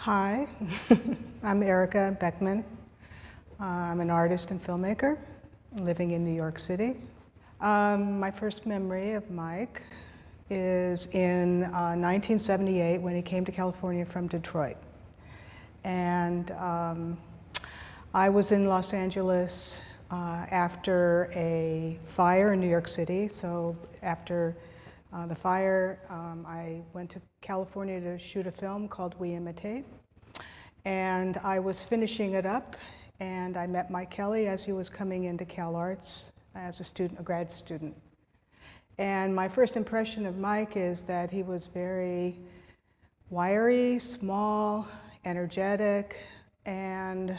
Hi, I'm Ericka Beckman. I'm an artist and filmmaker living in New York City. My first memory of Mike is in 1978 when he came to California from Detroit. And I was in Los Angeles after a fire in New York City. So after the fire, I went to California to shoot a film called We Imitate. And I was finishing it up, and I met Mike Kelley as he was coming into Cal Arts as a student, a grad student. And my first impression of Mike is that he was very wiry, small, energetic, and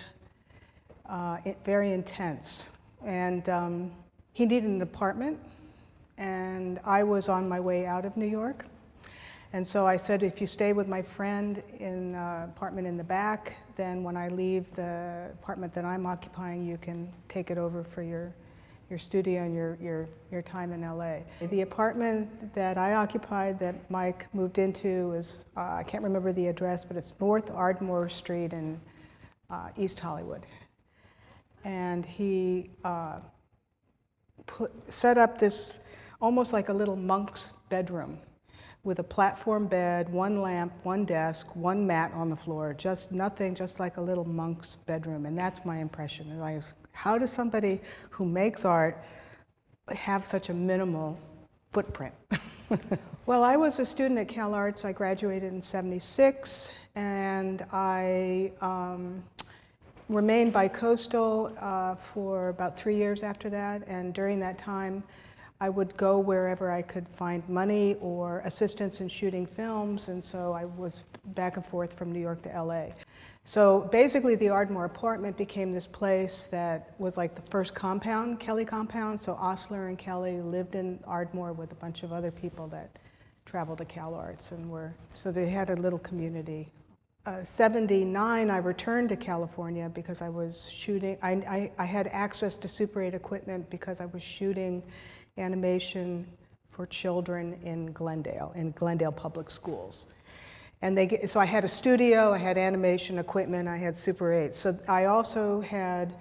very intense. And he needed an apartment, and I was on my way out of New York. And so I said, if you stay with my friend in an apartment in the back, then when I leave the apartment that I'm occupying, you can take it over for your studio and your time in LA. The apartment that I occupied that Mike moved into is, I can't remember the address, but it's North Ardmore Street in East Hollywood. And he set up this almost like a little monk's bedroom with a platform bed, one lamp, one desk, one mat on the floor, just nothing, just like a little monk's bedroom. And that's my impression. Like, how does somebody who makes art have such a minimal footprint? Well, I was a student at Cal Arts. I graduated in '76, and I remained bicoastal for about 3 years after that. And during that time, I would go wherever I could find money or assistance in shooting films, and so I was back and forth from New York to LA. So basically the Ardmore apartment became this place that was like the first compound, Kelley compound. So Osler and Kelley lived in Ardmore with a bunch of other people that traveled to Cal Arts, and so they had a little community. '79, I returned to California because I was shooting, I had access to Super 8 equipment because I was shooting animation for children in Glendale Public Schools. And so I had a studio, I had animation equipment, I had Super 8. So I also had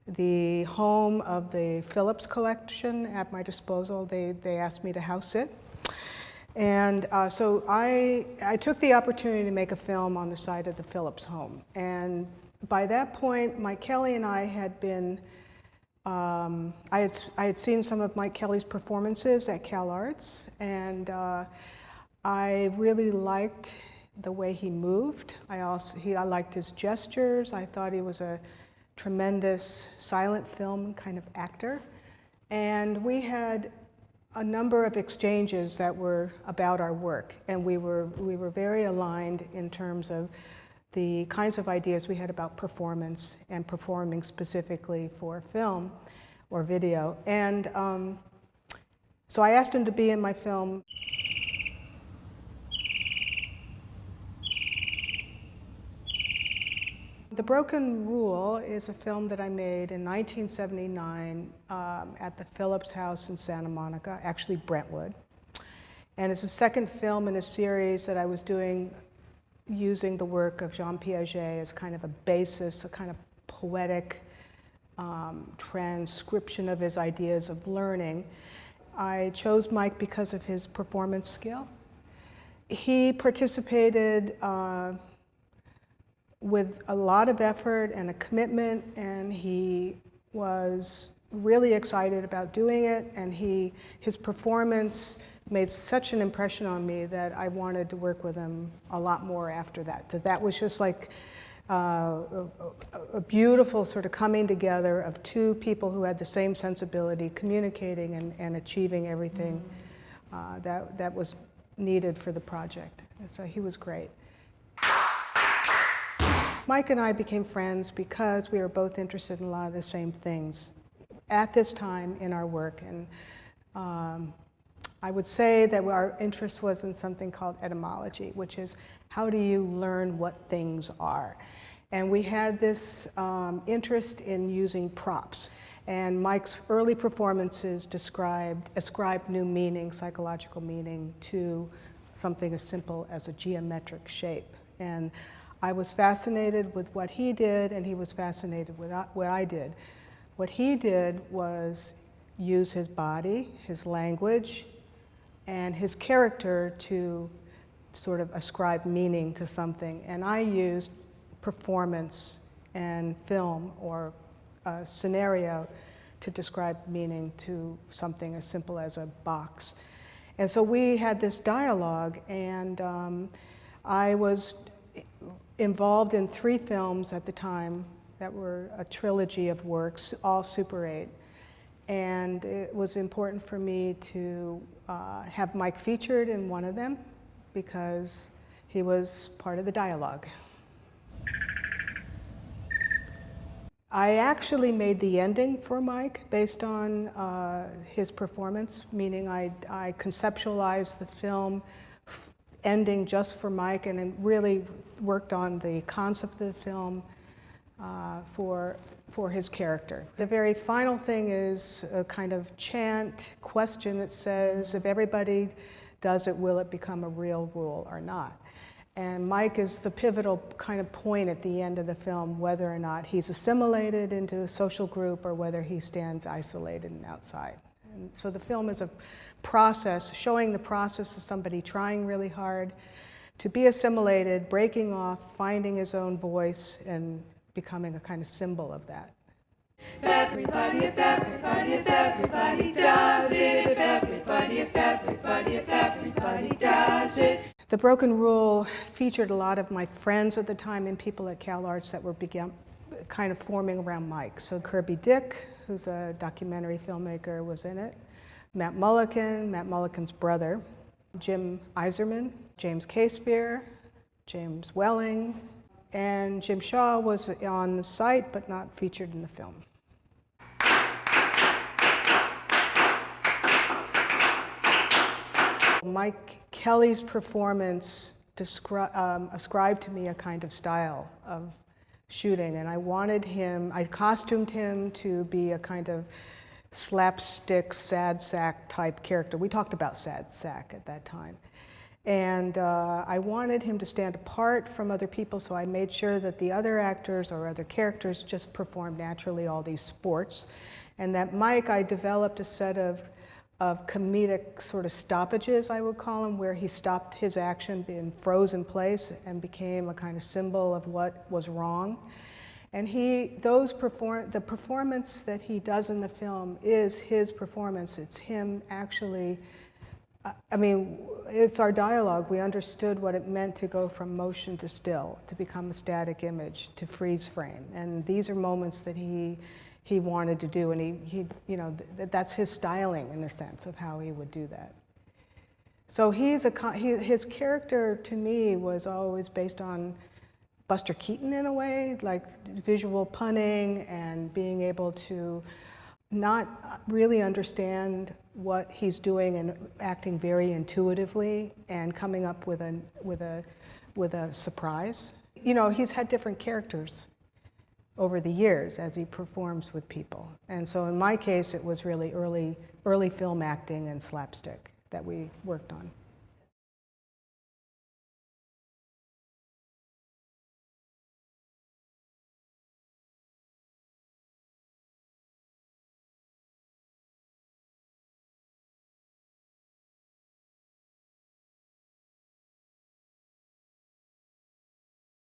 the home of the Phillips collection at my disposal. They asked me to house it. And so I took the opportunity to make a film on the side of the Phillips home. And by that point, Mike Kelley and I had been I had seen some of Mike Kelley's performances at Cal Arts, and I really liked the way he moved. I liked his gestures. I thought he was a tremendous silent film kind of actor. And we had a number of exchanges that were about our work, and we were very aligned in terms of the kinds of ideas we had about performance and performing specifically for film or video. And so I asked him to be in my film. The Broken Rule is a film that I made in 1979 at the Phillips House in Santa Monica, actually Brentwood. And it's the second film in a series that I was doing using the work of Jean Piaget as kind of a basis, a kind of poetic transcription of his ideas of learning. I chose Mike because of his performance skill. He participated with a lot of effort and a commitment, and he was really excited about doing it, and his performance made such an impression on me that I wanted to work with him a lot more after that. That was just like a beautiful sort of coming together of two people who had the same sensibility, communicating and achieving everything that was needed for the project. And so he was great. Mike and I became friends because we were both interested in a lot of the same things at this time in our work. And I would say that our interest was in something called etymology, which is how do you learn what things are? And we had this interest in using props. And Mike's early performances ascribed new meaning, psychological meaning, to something as simple as a geometric shape. And I was fascinated with what he did, and he was fascinated with what I did. What he did was use his body, his language, and his character to sort of ascribe meaning to something. And I used performance and film or a scenario to describe meaning to something as simple as a box. And so we had this dialogue, and I was involved in 3 films at the time that were a trilogy of works, all Super 8. And it was important for me to have Mike featured in one of them because he was part of the dialogue. I actually made the ending for Mike based on his performance, meaning I conceptualized the film ending just for Mike and really worked on the concept of the film for his character. The very final thing is a kind of chant question that says, if everybody does it, will it become a real rule or not? And Mike is the pivotal kind of point at the end of the film, whether or not he's assimilated into a social group or whether he stands isolated and outside. And so the film is a process, showing the process of somebody trying really hard to be assimilated, breaking off, finding his own voice, and becoming a kind of symbol of that. If everybody does it, if everybody does it. The Broken Rule featured a lot of my friends at the time and people at CalArts that were kind of forming around Mike. So Kirby Dick, who's a documentary filmmaker, was in it. Matt Mullican's brother, Jim Iserman, James Casebeer, James Welling, and Jim Shaw was on the site but not featured in the film. Mike Kelley's performance ascribed to me a kind of style of shooting, and I costumed him to be a kind of slapstick, sad sack type character. We talked about sad sack at that time. And I wanted him to stand apart from other people, so I made sure that the other actors or other characters just performed naturally all these sports. And that Mike, I developed a set of comedic sort of stoppages, I would call them, where he stopped his action, being froze in place, and became a kind of symbol of what was wrong. And the performance that he does in the film is his performance. It's him actually, it's our dialogue. We understood what it meant to go from motion to still, to become a static image, to freeze frame. And these are moments that he wanted to do, and that's his styling in a sense of how he would do that. So his character to me was always based on Buster Keaton in a way, like visual punning and being able to not really understand what he's doing and acting very intuitively and coming up with a surprise. He's had different characters over the years as he performs with people. And so in my case, it was really early film acting and slapstick that we worked on.